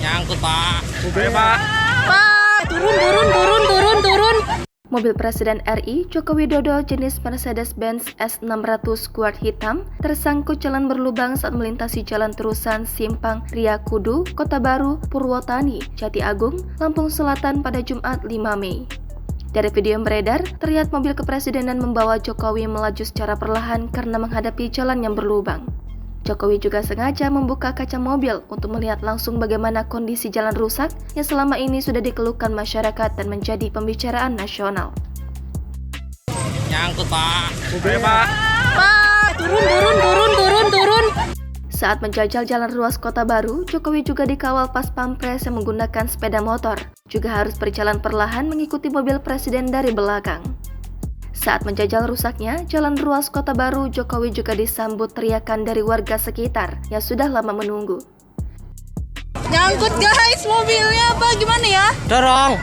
Nyangkut Pak. Ayo Pak. Turun. Mobil Presiden RI Joko Widodo jenis Mercedes-Benz S600 Guard hitam tersangkut jalan berlubang saat melintasi jalan terusan Simpang Ria Kudu, Kota Baru, Purwotani, Jati Agung, Lampung Selatan pada Jumat 5 Mei. Dari video yang beredar, terlihat mobil kepresidenan membawa Jokowi melaju secara perlahan karena menghadapi jalan yang berlubang. Jokowi juga sengaja membuka kaca mobil untuk melihat langsung bagaimana kondisi jalan rusak yang selama ini sudah dikeluhkan masyarakat dan menjadi pembicaraan nasional. Nyangkut Pak. Ayo Pak. Turun. Saat menjajal jalan ruas Kota Baru, Jokowi juga dikawal pas pampres yang menggunakan sepeda motor. Juga harus berjalan perlahan mengikuti mobil presiden dari belakang. Saat menjajal rusaknya jalan ruas Kota Baru, Jokowi juga disambut teriakan dari warga sekitar yang sudah lama menunggu. Nyangkut guys mobilnya, apa gimana ya? Dorong.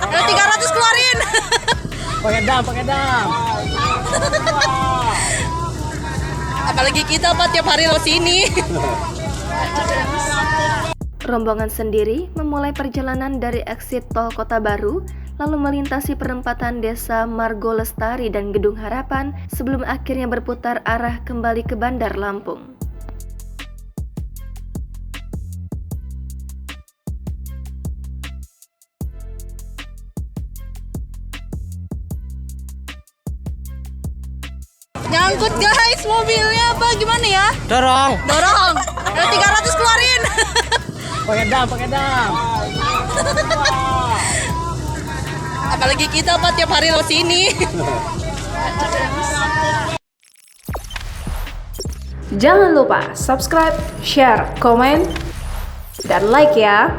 300 keluarin. Pakai dam. Apalagi kita Pak tiap hari lo sini. Rombongan sendiri memulai perjalanan dari exit tol Kota Baru, lalu melintasi perempatan Desa Margo Lestari dan Gedung Harapan sebelum akhirnya berputar arah kembali ke Bandar Lampung. Nyangkut guys mobilnya, apa gimana ya? Dorong. 300 keluarin. Pakai dam. Apalagi kita Pak tiap hari lo sini. Jangan lupa subscribe, share, komen, dan like ya.